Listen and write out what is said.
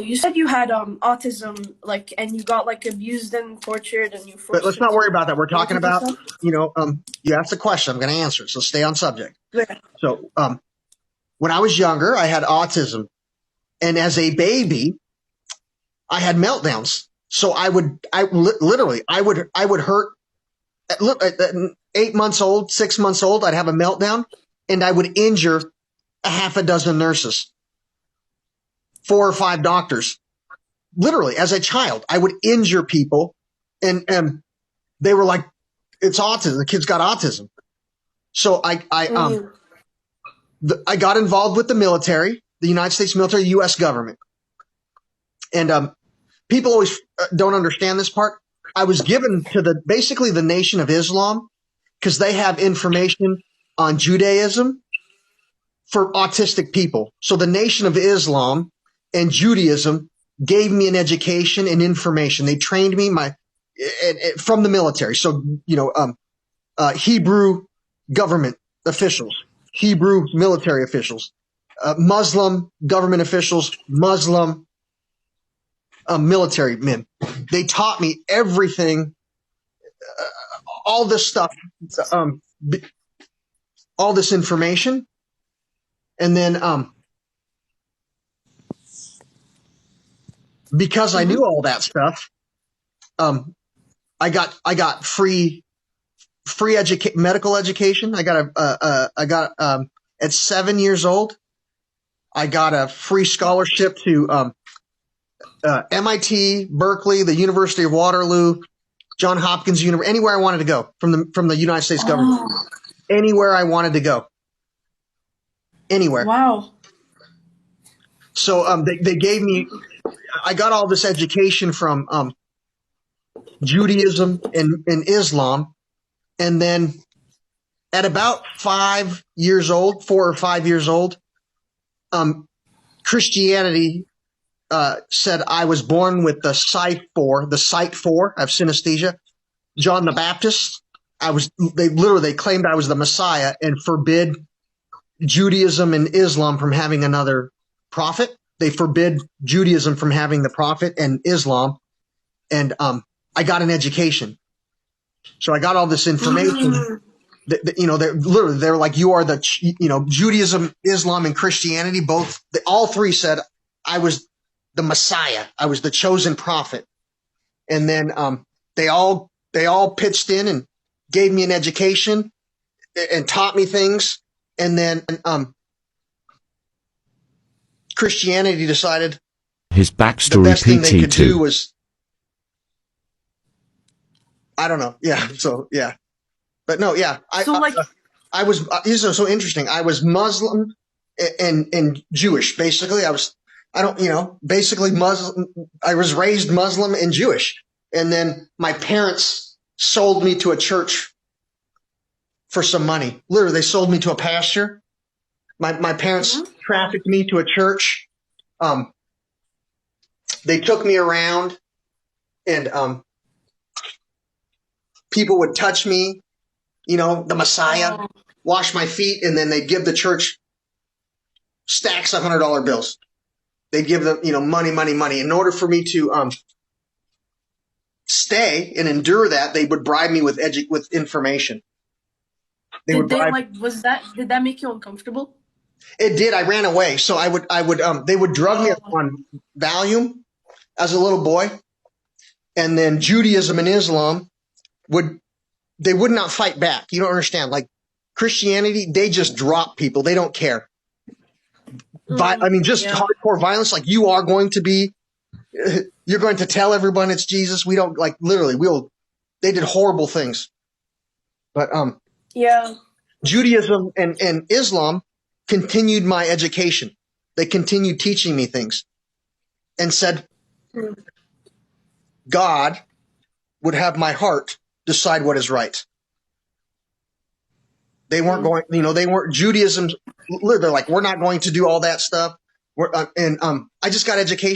You said you had autism, like, and you got like abused and tortured, and you But forced let's to not worry about that. We're talking autism about, stuff? you asked a question. I'm going to answer it. So stay on subject. Yeah. So, when I was younger, I had autism, and as a baby, I had meltdowns. So I would hurt. At 8 months old, 6 months old, I'd have a meltdown, and I would injure a half a dozen nurses, 4 or 5 doctors. Literally, as a child, I would injure people, and they were like, "It's autism. The kid's got autism." So I got involved with the military, the United States military, U.S. government, and people always don't understand this part. I was given to basically the Nation of Islam because they have information on Judaism for autistic people. So the Nation of Islam and Judaism gave me an education and information. They trained me from the military. So, Hebrew government officials, Hebrew military officials, Muslim government officials, Muslim military men. They taught me everything, all this stuff, all this information. And then, because I knew all that stuff, I got free medical education. I got at 7 years old, I got a free scholarship to MIT, Berkeley, the University of Waterloo, John Hopkins University, anywhere I wanted to go from the United States government. Anywhere I wanted to go. Anywhere. Wow. So they gave me, I got all this education from Judaism and Islam. And then at about 5 years old, 4 or 5 years old, Christianity said I was born with the sight 4. I have synesthesia. John the Baptist, they claimed I was the Messiah and forbid Judaism and Islam from having another prophet. They forbid Judaism from having the prophet and Islam. And I got an education. So I got all this information. They're like, you are Judaism, Islam, and Christianity, all three said I was the Messiah. I was the chosen prophet. And then they all pitched in and gave me an education and taught me things. And then Christianity decided his backstory the best thing they could PT2 do was, I don't know. Yeah. So, yeah. But no, yeah. I was, these are so interesting. I was Muslim and Jewish. Basically, basically Muslim. I was raised Muslim and Jewish. And then my parents sold me to a church for some money. Literally, they sold me to a pastor. My parents trafficked me to a church. They took me around, and people would touch me, the Messiah, wash my feet, and then they'd give the church stacks of $100 bills. They'd give them, money. In order for me to stay and endure that, they would bribe me with information. Did that make you uncomfortable? It did. I ran away. So they would drug me on Valium as a little boy. And then Judaism and Islam would not fight back. You don't understand. Like Christianity, they just drop people. They don't care. Hardcore violence. Like you're going to tell everyone it's Jesus. We don't they did horrible things. But, Judaism and Islam continued my education. They continued teaching me things and said God would have my heart decide what is right. They weren't Judaism. They're like, we're not going to do all that stuff. I just got education.